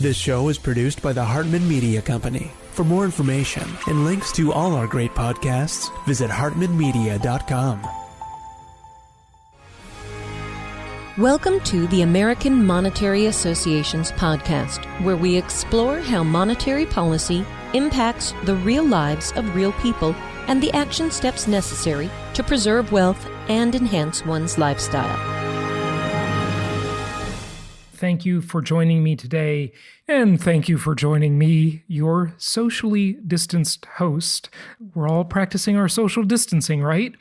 This show is produced by the Hartman Media Company. For more information and links to all our great podcasts, visit hartmanmedia.com. Welcome to the American Monetary Association's podcast, where we explore how monetary policy impacts the real lives of real people and the action steps necessary to preserve wealth and enhance one's lifestyle. Thank you for joining me today, and thank you for joining me, your socially distanced host. We're all practicing our social distancing, right?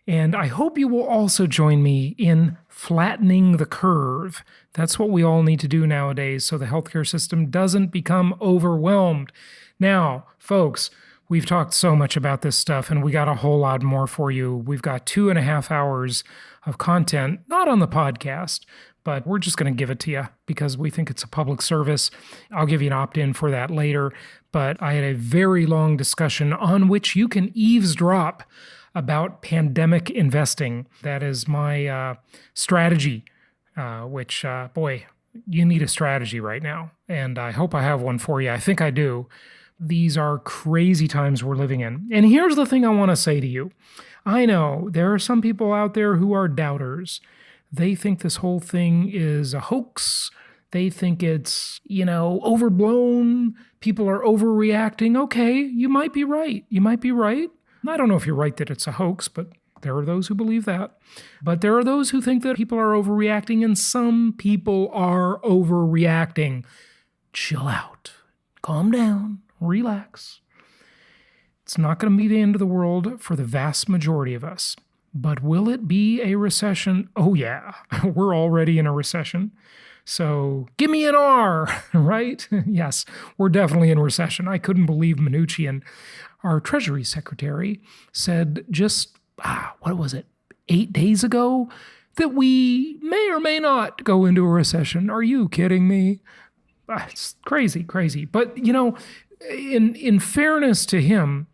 And I hope you will also join me in flattening the curve. That's what we all need to do nowadays so the healthcare system doesn't become overwhelmed. Now, folks, we've talked so much about this stuff, and we got a whole lot more for you. We've got 2.5 hours of content, not on the podcast, but we're just going to give it to you because we think it's a public service. I'll give you an opt-in for that later, but I had a very long discussion on which you can eavesdrop about pandemic investing. That is my strategy, which, boy, you need a strategy right now, and I hope I have one for you. I think I do. These are crazy times we're living in. And here's the thing I want to say to you. I know there are some people out there who are doubters. They think this whole thing is a hoax. They think it's, overblown. People are overreacting. Okay, you might be right. You might be right. I don't know if you're right that it's a hoax, but there are those who believe that. But there are those who think that people are overreacting, and some people are overreacting. Chill out. Calm down. Relax. It's not going to be the end of the world for the vast majority of us. But will it be a recession? Oh, yeah. We're already in a recession. So give me an R, right? Yes, we're definitely in recession. I couldn't believe Mnuchin, our Treasury Secretary, said just, 8 days ago that we may or may not go into a recession. Are you kidding me? It's crazy. But, in fairness to him,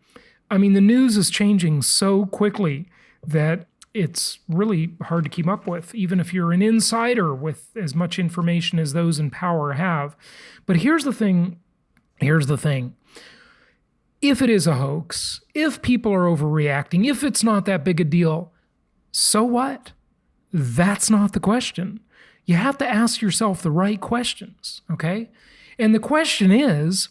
the news is changing so quickly that it's really hard to keep up with, even if you're an insider with as much information as those in power have. But here's the thing. If it is a hoax, if people are overreacting, if it's not that big a deal, so what? That's not the question. You have to ask yourself the right questions, okay? And the question is,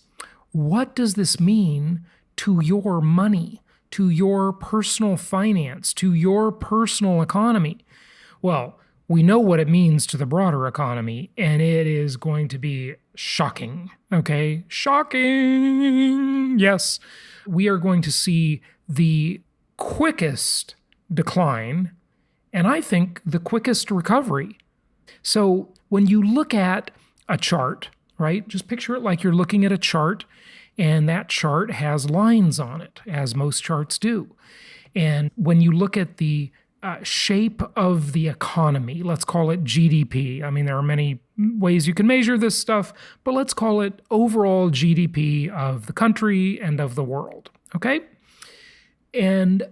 what does this mean to your money, to your personal finance, to your personal economy? Well, we know what it means to the broader economy, and it is going to be shocking, okay? Shocking! Yes, we are going to see the quickest decline, and I think the quickest recovery. So when you look at a chart, right, just picture it like you're looking at a chart, and that chart has lines on it, as most charts do. And when you look at the shape of the economy, let's call it GDP. There are many ways you can measure this stuff, but let's call it overall GDP of the country and of the world, okay? And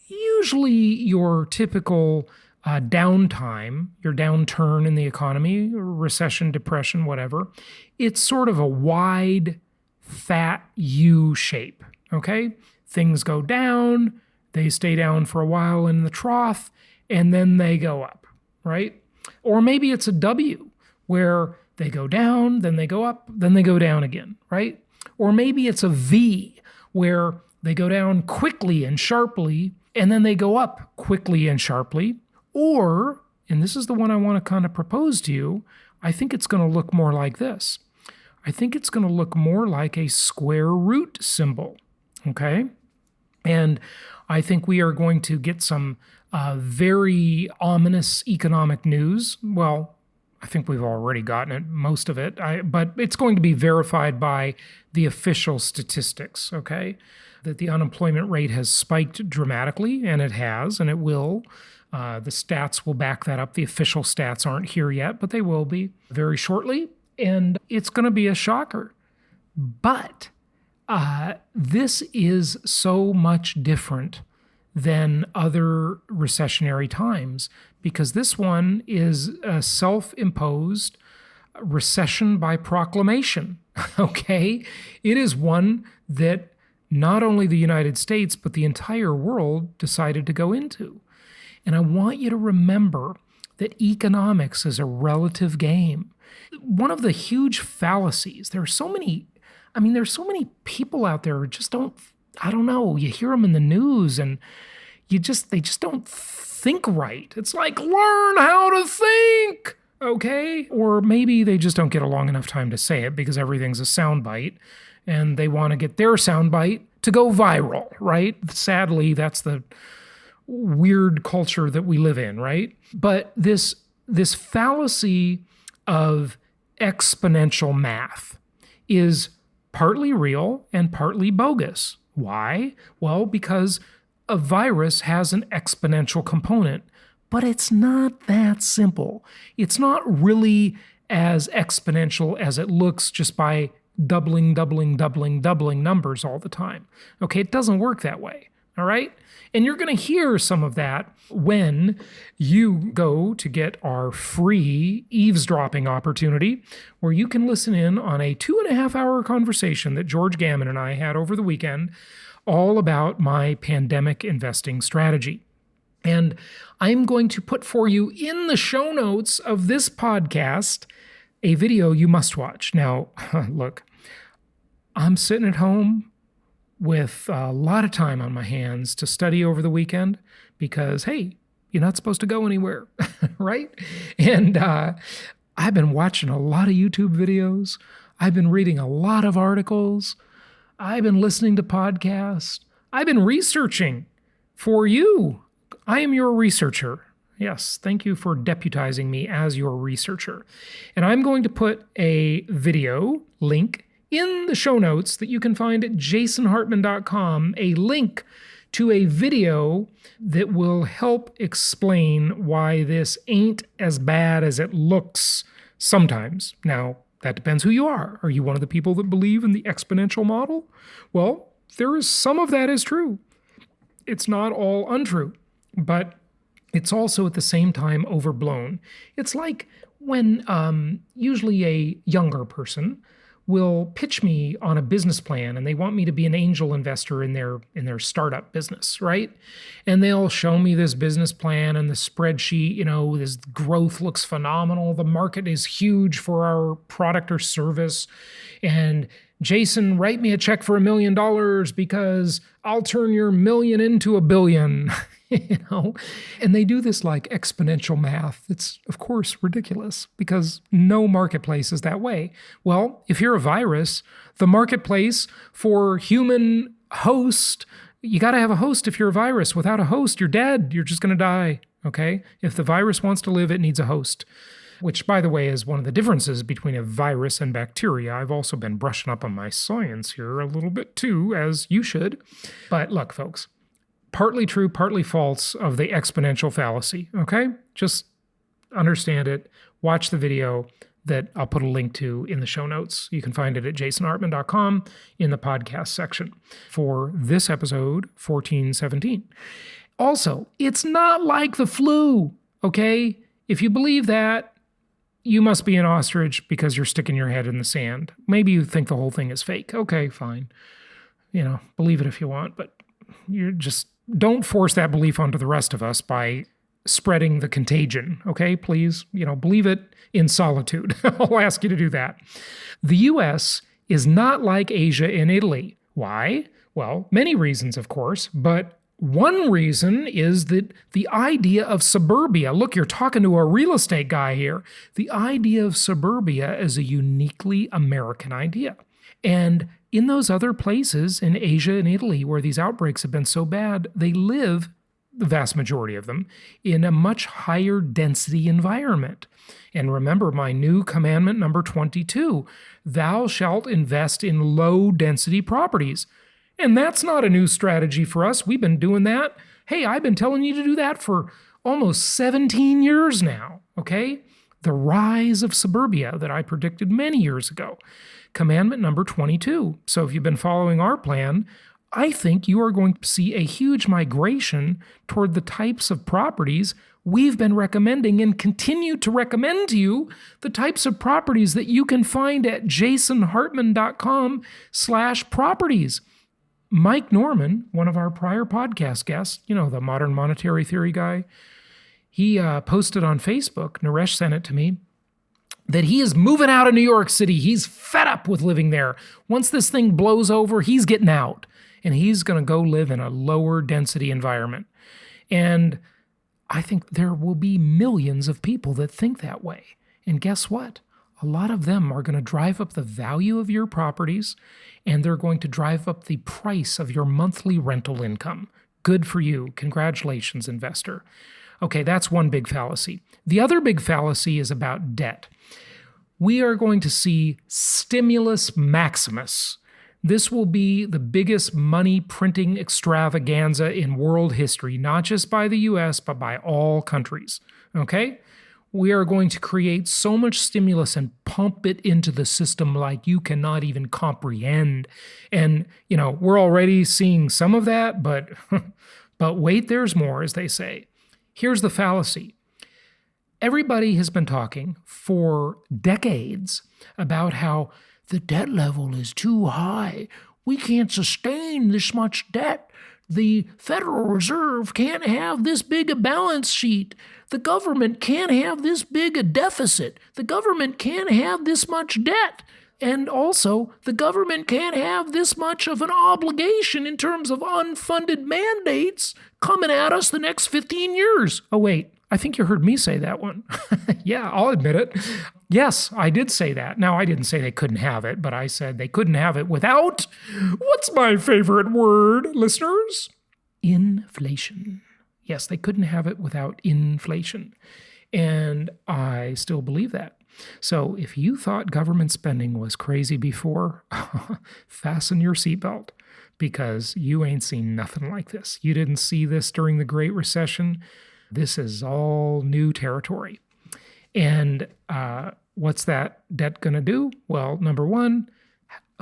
usually your typical downtime, your downturn in the economy, recession, depression, whatever, it's sort of a wide, fat U shape, okay? Things go down, they stay down for a while in the trough, and then they go up, right? Or maybe it's a W, where they go down, then they go up, then they go down again, right? Or maybe it's a V, where they go down quickly and sharply, and then they go up quickly and sharply. Or, and this is the one I want to kind of propose to you, I think it's going to look more like this. I think it's going to look more like a square root symbol, okay? And I think we are going to get some very ominous economic news. Well, I think we've already gotten it, most of it, but it's going to be verified by the official statistics, okay? That the unemployment rate has spiked dramatically, and it has, and it will. The stats will back that up. The official stats aren't here yet, but they will be very shortly. And it's going to be a shocker. But this is so much different than other recessionary times because this one is a self-imposed recession by proclamation, okay? It is one that not only the United States, but the entire world decided to go into. And I want you to remember that economics is a relative game. One of the huge fallacies, there's so many people out there who just don't, I don't know, you hear them in the news and they just don't think right. It's like, learn how to think, okay? Or maybe they just don't get a long enough time to say it because everything's a soundbite and they want to get their soundbite to go viral, right? Sadly, that's the weird culture that we live in, right? But this fallacy of exponential math is partly real and partly bogus. Why? Well, because a virus has an exponential component, but it's not that simple. It's not really as exponential as it looks just by doubling numbers all the time. Okay, it doesn't work that way, all right? And you're going to hear some of that when you go to get our free eavesdropping opportunity, where you can listen in on a 2.5-hour conversation that George Gammon and I had over the weekend, all about my pandemic investing strategy. And I'm going to put for you in the show notes of this podcast a video you must watch. Now, look, I'm sitting at home with a lot of time on my hands to study over the weekend because, hey, you're not supposed to go anywhere, right? And I've been watching a lot of YouTube videos. I've been reading a lot of articles. I've been listening to podcasts. I've been researching for you. I am your researcher. Yes, thank you for deputizing me as your researcher. And I'm going to put a video link in the show notes that you can find at jasonhartman.com, a link to a video that will help explain why this ain't as bad as it looks sometimes. Now, that depends who you are. Are you one of the people that believe in the exponential model? Well, there is some of that is true. It's not all untrue, but it's also at the same time overblown. It's like when usually a younger person will pitch me on a business plan and they want me to be an angel investor in their startup business, right? And they'll show me this business plan and the spreadsheet, this growth looks phenomenal. The market is huge for our product or service. And Jason, write me a check for $1 million because I'll turn your million into $1 billion. And they do this like exponential math. It's, of course, ridiculous because no marketplace is that way. Well, if you're a virus, the marketplace for human host, you got to have a host if you're a virus. Without a host, you're dead. You're just going to die, okay? If the virus wants to live, it needs a host, which, by the way, is one of the differences between a virus and bacteria. I've also been brushing up on my science here a little bit too, as you should. But look, folks, partly true, partly false of the exponential fallacy, okay? Just understand it. Watch the video that I'll put a link to in the show notes. You can find it at jasonhartman.com in the podcast section for this episode 1417. Also, it's not like the flu, okay? If you believe that, you must be an ostrich because you're sticking your head in the sand. Maybe you think the whole thing is fake. Okay, fine. Believe it if you want, but you're just don't force that belief onto the rest of us by spreading the contagion, okay? Please, believe it in solitude. I'll ask you to do that. The U.S. is not like Asia and Italy. Why? Well, many reasons, of course, but one reason is that the idea of suburbia, look, you're talking to a real estate guy here. The idea of suburbia is a uniquely American idea. And in those other places in Asia and Italy where these outbreaks have been so bad, they live, the vast majority of them, in a much higher density environment. And remember my new commandment number 22, thou shalt invest in low density properties. And that's not a new strategy for us. We've been doing that. Hey, I've been telling you to do that for almost 17 years now, okay? The rise of suburbia that I predicted many years ago. Commandment number 22. So if you've been following our plan, I think you are going to see a huge migration toward the types of properties we've been recommending and continue to recommend to you, the types of properties that you can find at jasonhartman.com/properties. Mike Norman, one of our prior podcast guests, the modern monetary theory guy, he posted on Facebook, Naresh sent it to me, that he is moving out of New York City. He's fed up with living there. Once this thing blows over, he's getting out. And he's going to go live in a lower density environment. And I think there will be millions of people that think that way. And guess what? A lot of them are going to drive up the value of your properties, and they're going to drive up the price of your monthly rental income. Good for you. Congratulations, investor. Okay, that's one big fallacy. The other big fallacy is about debt. We are going to see Stimulus Maximus. This will be the biggest money printing extravaganza in world history, not just by the US, but by all countries. Okay? We are going to create so much stimulus and pump it into the system like you cannot even comprehend. And, we're already seeing some of that, but wait, there's more, as they say. Here's the fallacy. Everybody has been talking for decades about how the debt level is too high. We can't sustain this much debt. The Federal Reserve can't have this big a balance sheet. The government can't have this big a deficit. The government can't have this much debt. And also, the government can't have this much of an obligation in terms of unfunded mandates coming at us the next 15 years. Oh, wait, I think you heard me say that one. Yeah, I'll admit it. Yes, I did say that. Now, I didn't say they couldn't have it, but I said they couldn't have it without, what's my favorite word, listeners? Inflation. Yes, they couldn't have it without inflation. And I still believe that. So if you thought government spending was crazy before, fasten your seatbelt, because you ain't seen nothing like this. You didn't see this during the Great Recession. This is all new territory. And what's that debt going to do? Well, number one,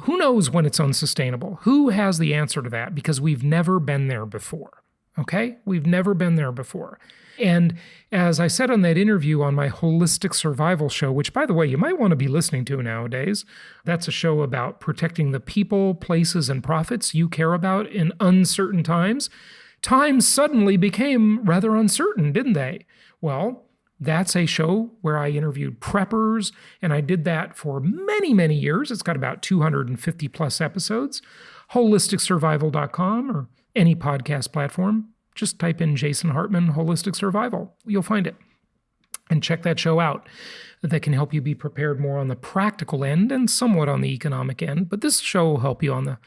who knows when it's unsustainable? Who has the answer to that? Because we've never been there before, okay? We've never been there before. And as I said on that interview on my Holistic Survival show, which, by the way, you might want to be listening to nowadays, that's a show about protecting the people, places, and profits you care about in uncertain times. Times suddenly became rather uncertain, didn't they? Well, that's a show where I interviewed preppers, and I did that for many, many years. It's got about 250 plus episodes. HolisticSurvival.com or any podcast platform. Just type in Jason Hartman Holistic Survival. You'll find it. And check that show out. That can help you be prepared more on the practical end and somewhat on the economic end. But this show will help you on the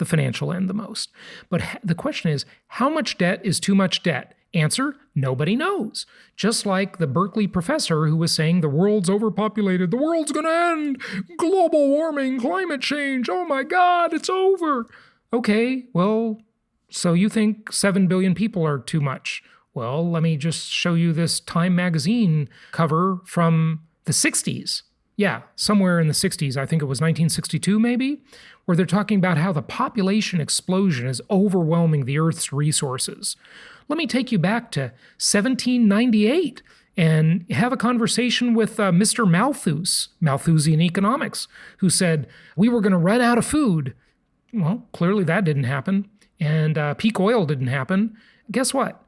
financial end the most. But the question is, how much debt is too much debt? Answer, nobody knows. Just like the Berkeley professor who was saying the world's overpopulated, the world's going to end, global warming, climate change, oh my God, it's over. Okay, well, so you think 7 billion people are too much. Well, let me just show you this Time magazine cover from the 60s. Yeah, somewhere in the 60s, I think it was 1962 maybe, where they're talking about how the population explosion is overwhelming the Earth's resources. Let me take you back to 1798 and have a conversation with Mr. Malthus, Malthusian economics, who said, we were going to run out of food. Well, clearly that didn't happen. And peak oil didn't happen. Guess what?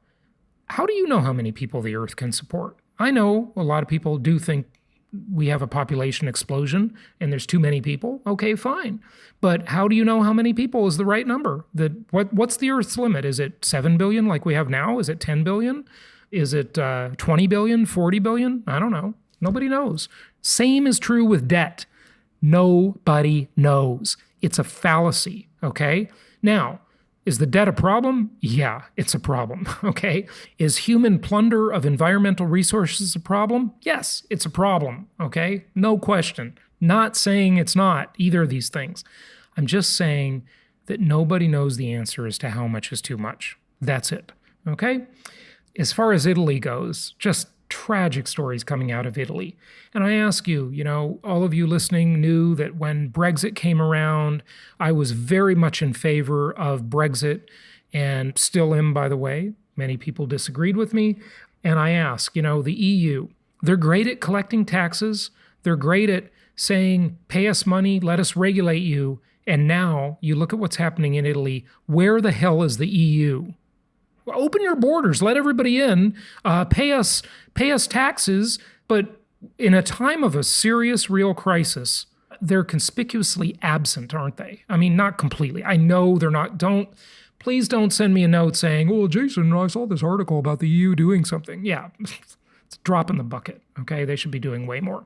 How do you know how many people the Earth can support? I know a lot of people do think we have a population explosion and there's too many people. Okay, fine. But how do you know how many people is the right number? What's the Earth's limit? Is it 7 billion like we have now? Is it 10 billion? Is it 20 billion, 40 billion? I don't know. Nobody knows. Same is true with debt. Nobody knows. It's a fallacy, okay? Now, is the debt a problem? Yeah, it's a problem, okay? Is human plunder of environmental resources a problem? Yes, it's a problem, okay? No question. Not saying it's not, either of these things. I'm just saying that nobody knows the answer as to how much is too much. That's it, okay? As far as Italy goes, just tragic stories coming out of Italy. And I ask you, all of you listening knew that when Brexit came around, I was very much in favor of Brexit and still am, by the way. Many people disagreed with me. And I ask, the EU, they're great at collecting taxes. They're great at saying, pay us money, let us regulate you. And now you look at what's happening in Italy. Where the hell is the EU? Open your borders, let everybody in, pay us taxes, but in a time of a serious, real crisis, they're conspicuously absent, aren't they? I mean, not completely. I know they're not. Please don't send me a note saying, "Well, Jason, I saw this article about the EU doing something." Yeah, it's a drop in the bucket, okay? They should be doing way more.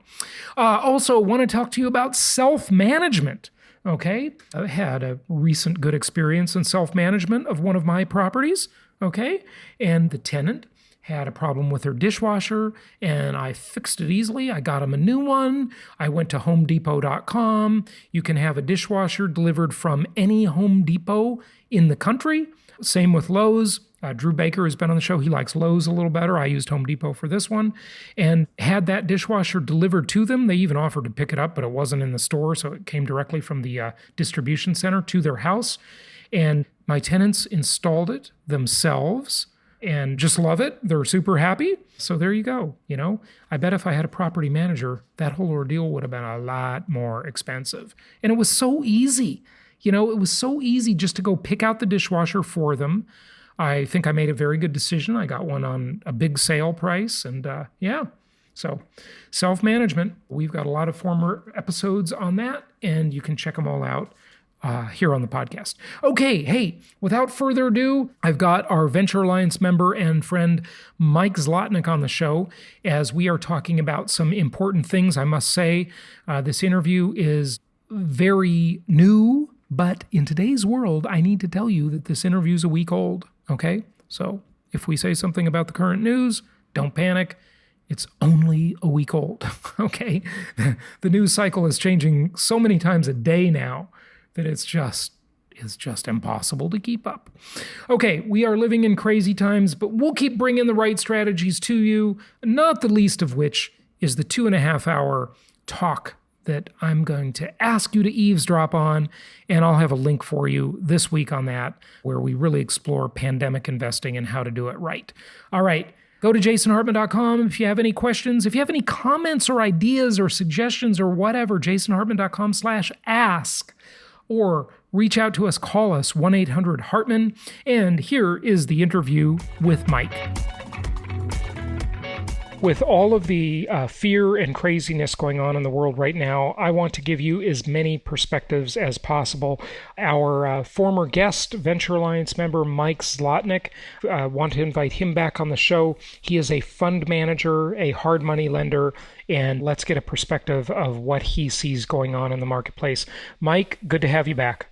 Also, want to talk to you about self-management. Okay, I had a recent good experience in self-management of one of my properties, okay? And the tenant had a problem with her dishwasher, and I fixed it easily. I got him a new one. I went to HomeDepot.com. You can have a dishwasher delivered from any Home Depot in the country. Same with Lowe's. Drew Baker has been on the show. He likes Lowe's a little better. I used Home Depot for this one and had that dishwasher delivered to them. They even offered to pick it up, but it wasn't in the store, so it came directly from the distribution center to their house. And my tenants installed it themselves and just love it. They're super happy. So there you go. I bet if I had a property manager, that whole ordeal would have been a lot more expensive. And it was so easy. It was so easy just to go pick out the dishwasher for them. I think I made a very good decision. I got one on a big sale price, and So self-management, we've got a lot of former episodes on that, and you can check them all out here on the podcast. Okay, hey, without further ado, I've got our Venture Alliance member and friend Mike Zlotnik on the show as we are talking about some important things. I must say, this interview is very new, but in today's world, I need to tell you that this interview is a week old. Okay, so if we say something about the current news, don't panic. It's only a week old, okay? The news cycle is changing so many times a day now that it's just impossible to keep up. Okay, we are living in crazy times, but we'll keep bringing the right strategies to you, not the least of which is the 2.5-hour talk that I'm going to ask you to eavesdrop on, and I'll have a link for you this week on that, where we really explore pandemic investing and how to do it right. All right, go to jasonhartman.com if you have any questions. If you have any comments or ideas or suggestions or whatever, jasonhartman.com/ask, or reach out to us, call us, 1-800-HARTMAN, and here is the interview with Mike. With all of the fear and craziness going on in the world right now, I want to give you as many perspectives as possible. Our former guest, Venture Alliance member Mike Zlotnik, want to invite him back on the show. He is a fund manager, a hard money lender, and let's get a perspective of what he sees going on in the marketplace. Mike, good to have you back.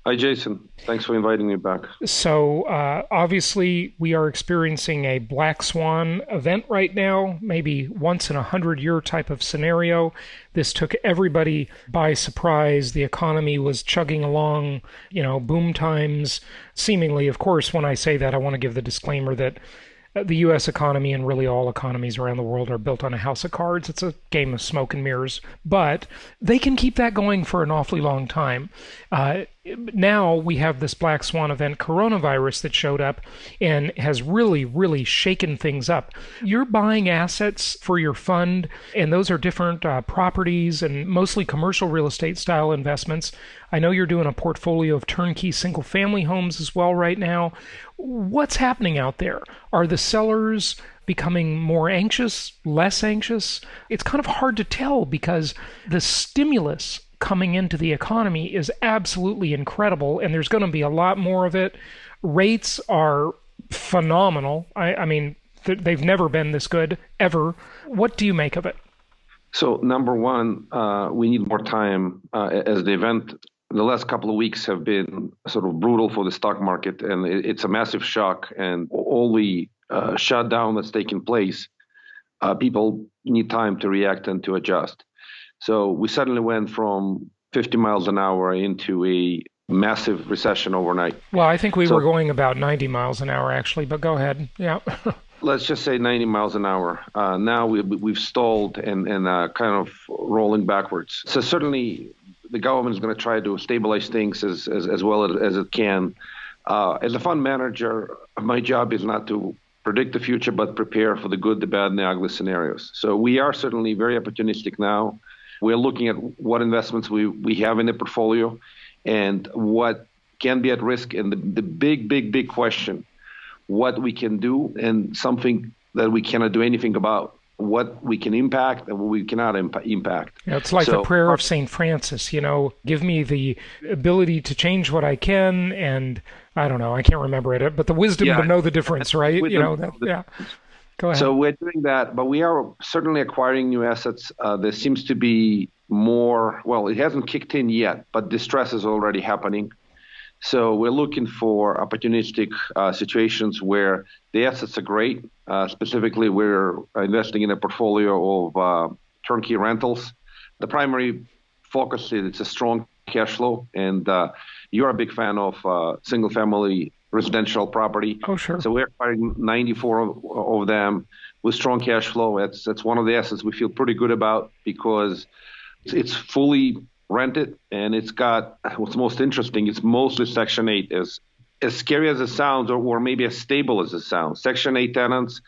Hi, Jason. Thanks for inviting me back. So obviously we are experiencing a black swan event right now, maybe once in 100-year type of scenario. This took everybody by surprise. The economy was chugging along, boom times, seemingly. Of course, when I say that, I want to give the disclaimer that the U.S. economy and really all economies around the world are built on a house of cards. It's a game of smoke and mirrors, but they can keep that going for an awfully long time. Now we have this black swan event, coronavirus, that showed up and has really, really shaken things up. You're buying assets for your fund, and those are different properties and mostly commercial real estate style investments. I know you're doing a portfolio of turnkey single-family homes as well right now. What's happening out there? Are the sellers becoming more anxious, less anxious? It's kind of hard to tell because the stimulus coming into the economy is absolutely incredible, and there's going to be a lot more of it. Rates are phenomenal. I mean, they've never been this good, ever. What do you make of it? So, number one, we need more time as the last couple of weeks have been sort of brutal for the stock market, and it's a massive shock. And all the shutdown that's taken place, people need time to react and to adjust. So we suddenly went from 50 miles an hour into a massive recession overnight. Well, I think we were going about 90 miles an hour, actually, but go ahead. Yeah. let's just say 90 miles an hour. Now we've stalled and kind of rolling backwards. So certainly the government is going to try to stabilize things as well as it can. As a fund manager, my job is not to predict the future, but prepare for the good, the bad, and the ugly scenarios. So we are certainly very opportunistic now. We're looking at what investments we have in the portfolio and what can be at risk. And the big question, what we can do and something that we cannot do anything about, what we can impact and what we cannot impact. Yeah, it's like the prayer of St. Francis, give me the ability to change what I can, and I don't know, I can't remember it, but the wisdom to know the difference, right? Yeah. Go ahead. So we're doing that, but we are certainly acquiring new assets. There seems to be more, well, it hasn't kicked in yet, but distress is already happening. So we're looking for opportunistic situations where the assets are great. Specifically, we're investing in a portfolio of turnkey rentals. The primary focus is it's a strong cash flow, and you're a big fan of single-family residential property. Oh, sure. So we're acquiring 94 of them with strong cash flow. That's one of the assets we feel pretty good about because it's fully rented, and it's got, what's most interesting, it's mostly Section 8. As scary as it sounds, or maybe as stable as it sounds, Section 8 tenants,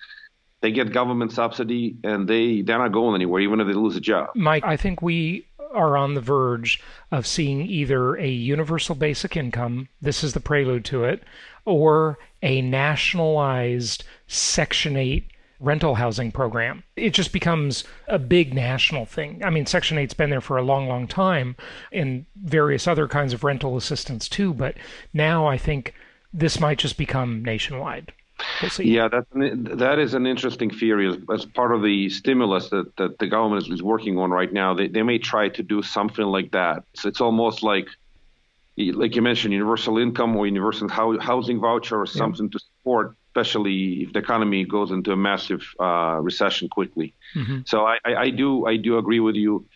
they get government subsidy, and they're not going anywhere, even if they lose a job. Mike, I think we are on the verge of seeing either a universal basic income, this is the prelude to it, or a nationalized Section 8 rental housing program. It just becomes a big national thing. I mean, Section 8's been there for a long, long time, and various other kinds of rental assistance too, but now I think this might just become nationwide. We'll see. Yeah, that is an interesting theory as part of the stimulus that the government is working on right now. They may try to do something like that. So it's almost like you mentioned, universal income or universal housing voucher or something to support, especially if the economy goes into a massive recession quickly. Mm-hmm. So I do agree with you.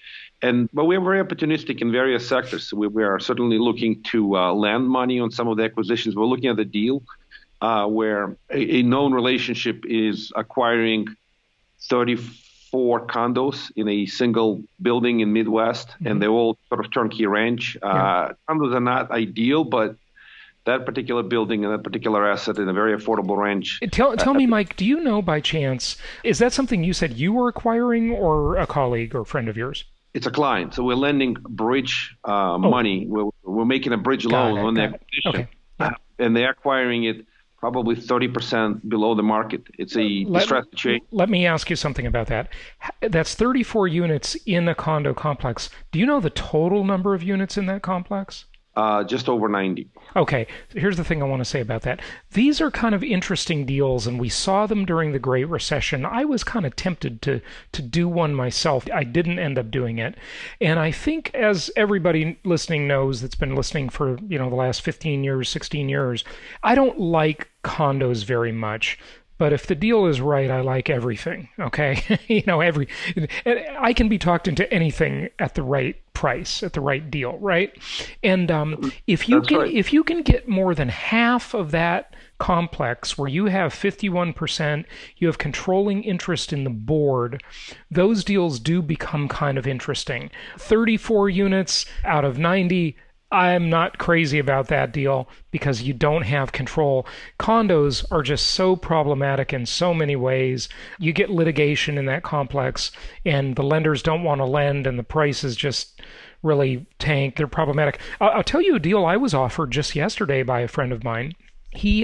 But we're very opportunistic in various sectors. We are certainly looking to lend money on some of the acquisitions. We're looking at the deal where a known relationship is acquiring 34 condos in a single building in Midwest, mm-hmm. and they're all sort of turnkey ranch. Condos are not ideal, but that particular building and that particular asset in a very affordable range. Tell me, Mike, do you know by chance, is that something you said you were acquiring or a colleague or friend of yours? It's a client. So we're lending bridge money. We're making a bridge loan on the acquisition. Okay. Yeah. And they're acquiring it probably 30% below the market. It's a distressed chain. Let me ask you something about that. That's 34 units in a condo complex. Do you know the total number of units in that complex? Just over 90. Okay, here's the thing I want to say about that. These are kind of interesting deals, and we saw them during the Great Recession. I was kind of tempted to do one myself. I didn't end up doing it. And I think, as everybody listening knows that's been listening for the last 15 years, 16 years, I don't like condos very much. But if the deal is right, I like everything, okay? I can be talked into anything at the right price, at the right deal, right? And if you can get more than half of that complex where you have 51%, you have controlling interest in the board, those deals do become kind of interesting. 34 units out of 90, I'm not crazy about that deal because you don't have control. Condos are just so problematic in so many ways. You get litigation in that complex, and the lenders don't want to lend, and the prices just really tank. They're problematic. I'll tell you a deal I was offered just yesterday by a friend of mine. He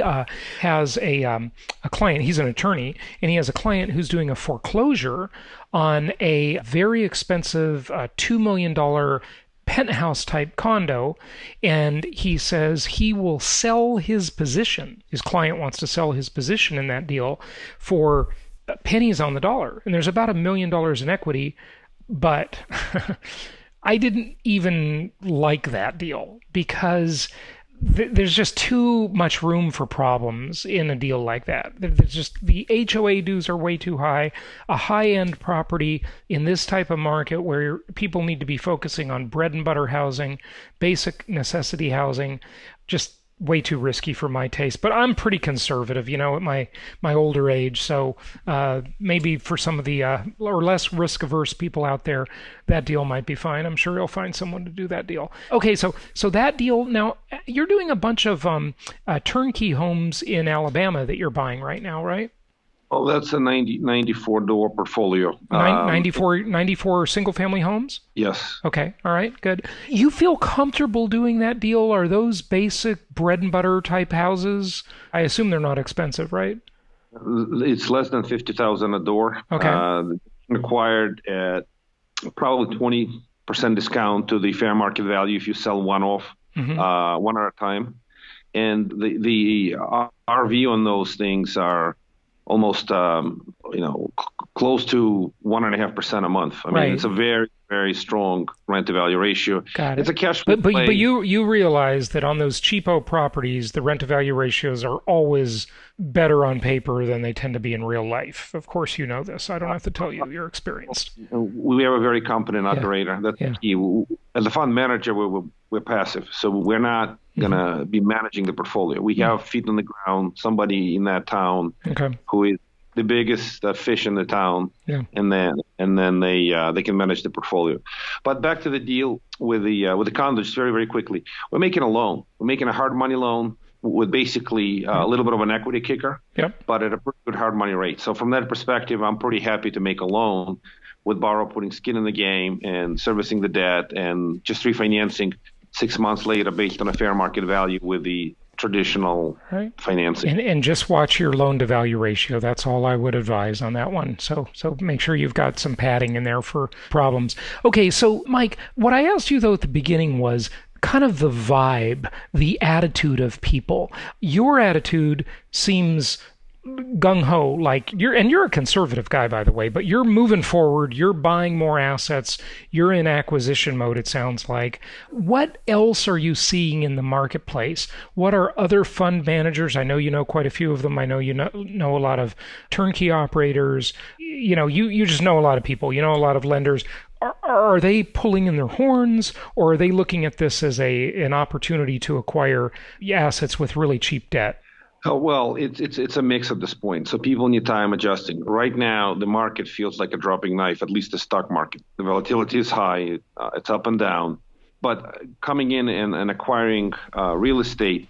has a client, he's an attorney, and he has a client who's doing a foreclosure on a very expensive $2 million penthouse type condo, and he says he will sell his position. His client wants to sell his position in that deal for pennies on the dollar. And there's about $1 million in equity, but I didn't even like that deal because there's just too much room for problems in a deal like that. There's just, the HOA dues are way too high. A high-end property in this type of market where people need to be focusing on bread and butter housing, basic necessity housing, just way too risky for my taste, but I'm pretty conservative, at my older age. So maybe for some of the or less risk averse people out there, that deal might be fine. I'm sure you'll find someone to do that deal. Okay, so that deal. Now you're doing a bunch of turnkey homes in Alabama that you're buying right now, right? Well, that's a 94 door portfolio. 94 single family homes? Yes. Okay. All right. Good. You feel comfortable doing that deal? Are those basic bread and butter type houses? I assume they're not expensive, right? It's less than $50,000 a door. Okay. Acquired at probably 20% discount to the fair market value if you sell one off, one at a time. And the our view on those things are almost, close to 1.5% a month. I mean, it's a very, very strong rent to value ratio. Got it. It's a cash flow play. But you realize that on those cheapo properties, the rent to value ratios are always better on paper than they tend to be in real life. Of course, you know this. I don't have to tell you. You're experienced. We are a very competent operator. That's key. As a fund manager, we're passive, so we're not going to be managing the portfolio. We have feet on the ground, somebody in that town who is the biggest fish in the town, and then they can manage the portfolio. But back to the deal with the condos, very, very quickly. We're making a loan. We're making a hard money loan with basically a little bit of an equity kicker, but at a pretty good hard money rate. So from that perspective, I'm pretty happy to make a loan with borrower putting skin in the game and servicing the debt and just refinancing 6 months later based on a fair market value with the traditional financing. And just watch your loan to value ratio. That's all I would advise on that one. So make sure you've got some padding in there for problems. Okay, so Mike, what I asked you though at the beginning was kind of the vibe, the attitude of people. Your attitude seems gung-ho, like you're a conservative guy, by the way, but you're moving forward, you're buying more assets, you're in acquisition mode, it sounds like. What else are you seeing in the marketplace? What are other fund managers? I know you know quite a few of them. I know you know a lot of turnkey operators. You just know a lot of people. You know a lot of lenders. Are they pulling in their horns, or are they looking at this as an opportunity to acquire assets with really cheap debt? Oh, well, it's a mix at this point. So people need time adjusting. Right now, the market feels like a dropping knife, at least the stock market. The volatility is high. It's up and down. But coming in and acquiring real estate,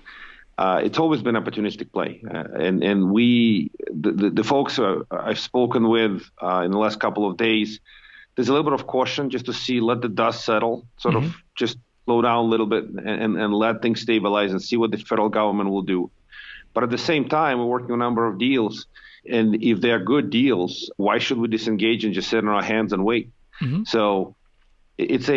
it's always been opportunistic play. And we, the folks I've spoken with in the last couple of days, there's a little bit of caution just to let the dust settle, sort of just slow down a little bit and let things stabilize and see what the federal government will do. But at the same time, we're working on a number of deals. And if they're good deals, why should we disengage and just sit on our hands and wait? So it's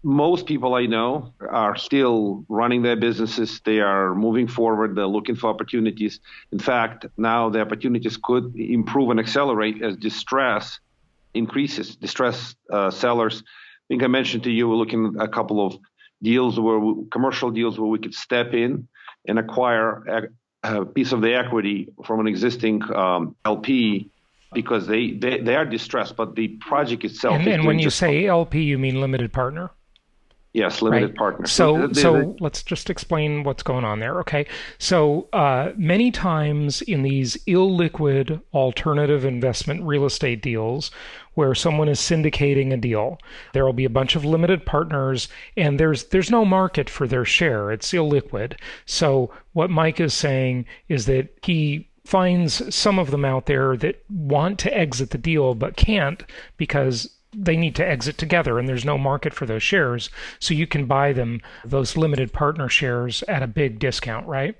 most people I know are still running their businesses. They are moving forward. They're looking for opportunities. In fact, now the opportunities could improve and accelerate as distress increases. Distress sellers, I think I mentioned to you, we're looking at a couple of deals commercial deals where we could step in and acquire a piece of the equity from an existing LP because they are distressed, but the project itself. And when you say LP, you mean limited partner? Yes, limited partner. So let's just explain what's going on there, okay? So many times in these illiquid alternative investment real estate deals where someone is syndicating a deal, there will be a bunch of limited partners and there's no market for their share. It's illiquid. So what Mike is saying is that he finds some of them out there that want to exit the deal but can't because they need to exit together and there's no market for those shares. So you can buy them, those limited partner shares, at a big discount, right?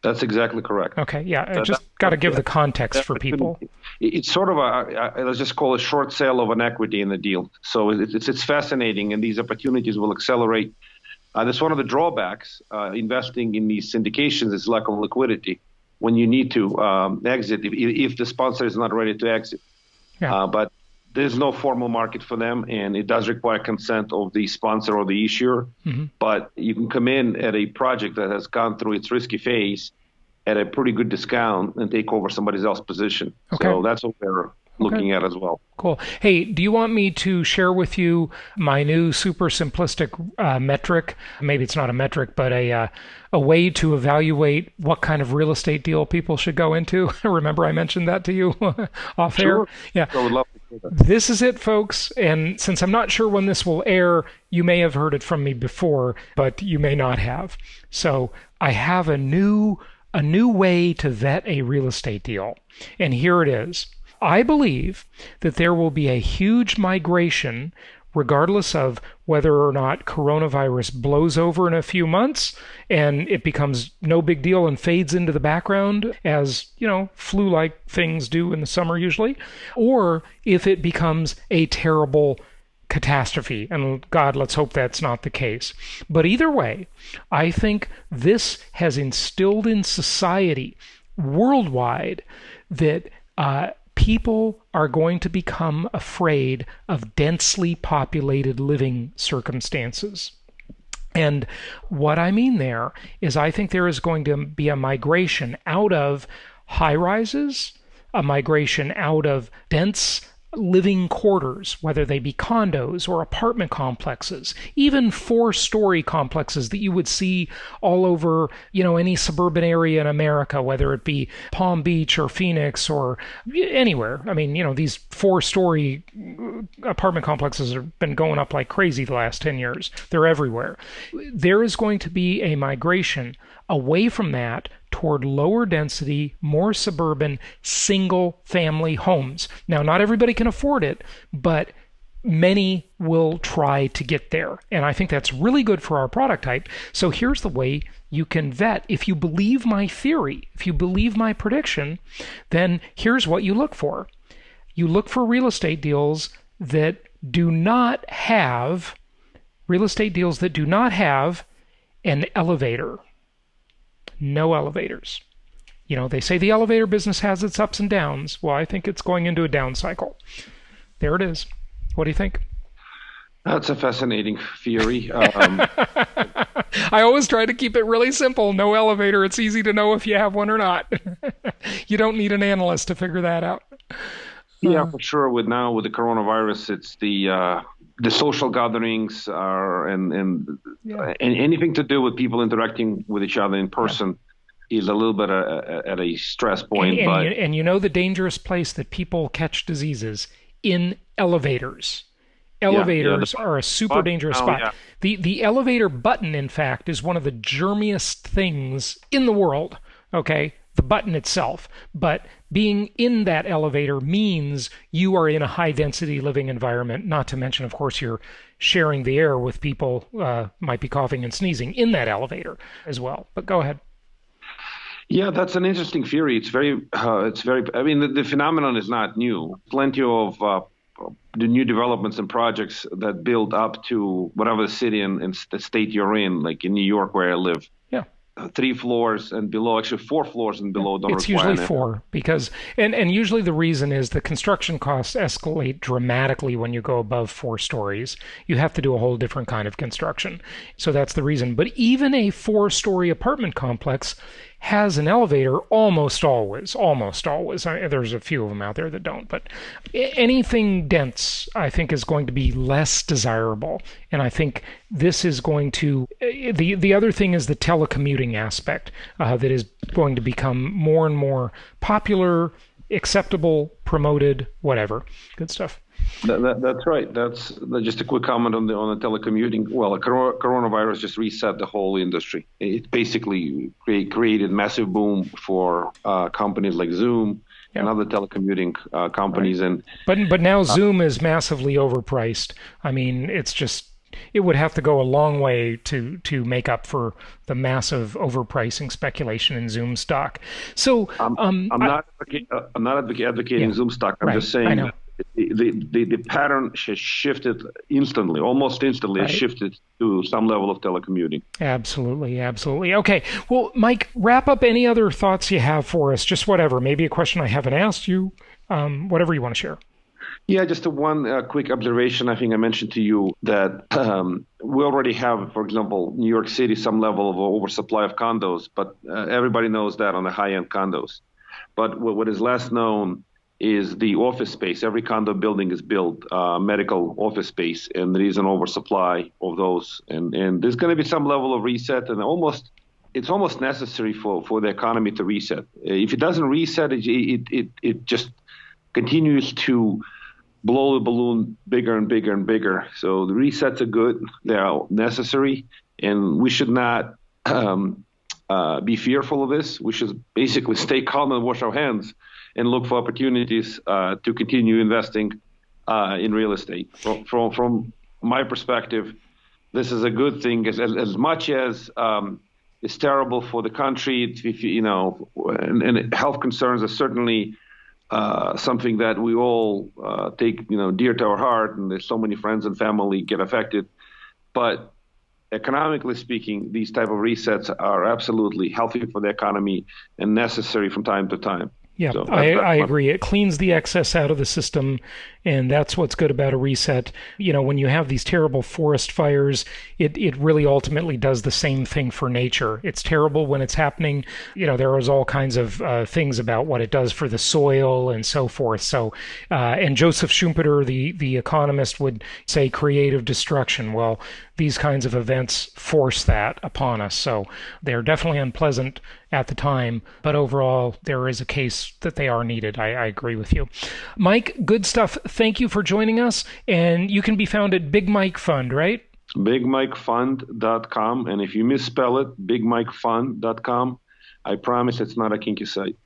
That's exactly correct. Okay, yeah, I just got to give the context for people. It's sort of let's just call it short sale of an equity in the deal. So it's fascinating, and these opportunities will accelerate. That's one of the drawbacks. Investing in these syndications is lack of liquidity when you need to exit if the sponsor is not ready to exit. Yeah. But there's no formal market for them, and it does require consent of the sponsor or the issuer. But you can come in at a project that has gone through its risky phase at a pretty good discount and take over somebody else's position. Okay. So that's what looking at as well. Cool. Hey, do you want me to share with you my new super simplistic metric? Maybe it's not a metric, but a way to evaluate what kind of real estate deal people should go into. Remember I mentioned that to you off air? Yeah. I would love to hear that. This is it, folks. And since I'm not sure when this will air, you may have heard it from me before, but you may not have. So I have a new way to vet a real estate deal. And here it is. I believe that there will be a huge migration, regardless of whether or not coronavirus blows over in a few months and it becomes no big deal and fades into the background as, flu-like things do in the summer usually, or if it becomes a terrible catastrophe. And God, let's hope that's not the case. But either way, I think this has instilled in society worldwide that people are going to become afraid of densely populated living circumstances. And what I mean there is I think there is going to be a migration out of high rises, a migration out of dense living quarters, whether they be condos or apartment complexes, even 4-story complexes that you would see all over, any suburban area in America, whether it be Palm Beach or Phoenix or anywhere. I mean, these 4-story apartment complexes have been going up like crazy the last 10 years. They're everywhere. There is going to be a migration away from that toward lower density, more suburban, single family homes. Now, not everybody can afford it, but many will try to get there. And I think that's really good for our product type. So here's the way you can vet. If you believe my theory, if you believe my prediction, then here's what you look for. You look for real estate deals that do not have an elevator. No elevators. They say the elevator business has its ups and downs. Well, I think it's going into a down cycle. There it is. What do you think? That's a fascinating theory. I always try to keep it really simple. No elevator. It's easy to know if you have one or not. You don't need an analyst to figure that out. Yeah, for sure. With the coronavirus, it's the social gatherings and anything to do with people interacting with each other in person is a little bit at a stress point. And the dangerous place that people catch diseases in elevators. Elevators are a super dangerous spot. Yeah. The elevator button, in fact, is one of the germiest things in the world. Okay. The button itself, but being in that elevator means you are in a high-density living environment, not to mention, of course, you're sharing the air with people, might be coughing and sneezing in that elevator as well. But go ahead. Yeah, that's an interesting theory. The phenomenon is not new. Plenty of the new developments and projects that build up to whatever the city and the state you're in, like in New York where I live. Yeah. 3 floors and below, actually 4 floors and below don't it's require usually 4 because and usually the reason is the construction costs escalate dramatically when you go above 4 stories. You have to do a whole different kind of construction. So that's the reason. But even a 4-story apartment complex has an elevator almost always. There's a few of them out there that don't, but anything dense, I think, is going to be less desirable. And I think this is going to, the other thing is the telecommuting aspect that is going to become more and more popular, acceptable, promoted, whatever. Good stuff. That's right. That's just a quick comment on the telecommuting. Well, coronavirus just reset the whole industry. It basically created massive boom for companies like Zoom and other telecommuting companies. Right. But now Zoom is massively overpriced. I mean, it would have to go a long way to make up for the massive overpricing speculation in Zoom stock. So I'm not advocating Zoom stock. I'm just saying the pattern has shifted instantly, almost instantly. Right. Has shifted to some level of telecommuting. Absolutely. Okay. Well, Mike, wrap up any other thoughts you have for us. Just whatever. Maybe a question I haven't asked you. Whatever you want to share. Yeah, just one quick observation. I think I mentioned to you that we already have, for example, New York City, some level of oversupply of condos, but everybody knows that on the high-end condos. But what is less known is the office space. Every condo building is built, medical office space, and there is an oversupply of those. And there's going to be some level of reset, and it's almost necessary for the economy to reset. If it doesn't reset, it just continues to blow the balloon bigger and bigger and bigger. So the resets are good; they are necessary, and we should not be fearful of this. We should basically stay calm and wash our hands and look for opportunities to continue investing in real estate. From my perspective, this is a good thing. As much as it's terrible for the country, and health concerns are certainly something that we all take dear to our heart, and there's so many friends and family get affected. But economically speaking, these type of resets are absolutely healthy for the economy and necessary from time to time. Yeah, So I agree. It cleans the excess out of the system, and that's what's good about a reset. When you have these terrible forest fires, it really ultimately does the same thing for nature. It's terrible when it's happening. There is all kinds of things about what it does for the soil and so forth. So, and Joseph Schumpeter, the economist, would say creative destruction. Well, these kinds of events force that upon us. So they're definitely unpleasant at the time, but overall, there is a case that they are needed. I agree with you. Mike, good stuff. Thank you for joining us. And you can be found at Big Mike Fund, right? BigMikeFund.com. And if you misspell it, BigMikeFund.com, I promise it's not a kinky site.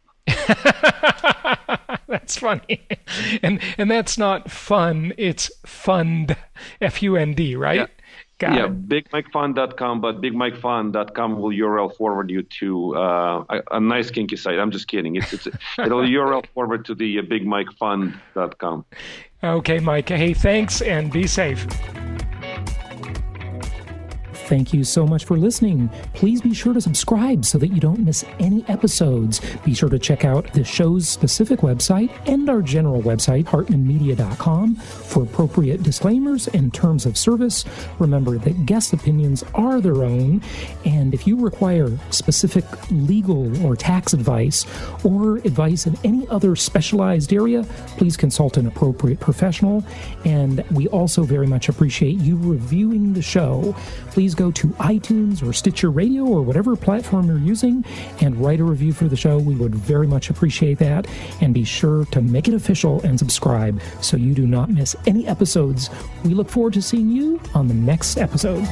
That's funny. And that's not fun, it's fund, F-U-N-D, right? Yeah. Got it. BigMikeFund.com, but BigMikeFund.com will URL forward you to a nice kinky site. I'm just kidding. It'll URL forward to the BigMikeFund.com. Okay, Mike. Hey, thanks, and be safe. Thank you so much for listening. Please be sure to subscribe so that you don't miss any episodes. Be sure to check out the show's specific website and our general website, hartmanmedia.com, for appropriate disclaimers and terms of service. Remember that guest opinions are their own, and if you require specific legal or tax advice or advice in any other specialized area, please consult an appropriate professional. And we also very much appreciate you reviewing the show. Please go to iTunes or Stitcher Radio or whatever platform you're using and write a review for the show. We would very much appreciate that. And be sure to make it official and subscribe so you do not miss any episodes. We look forward to seeing you on the next episode.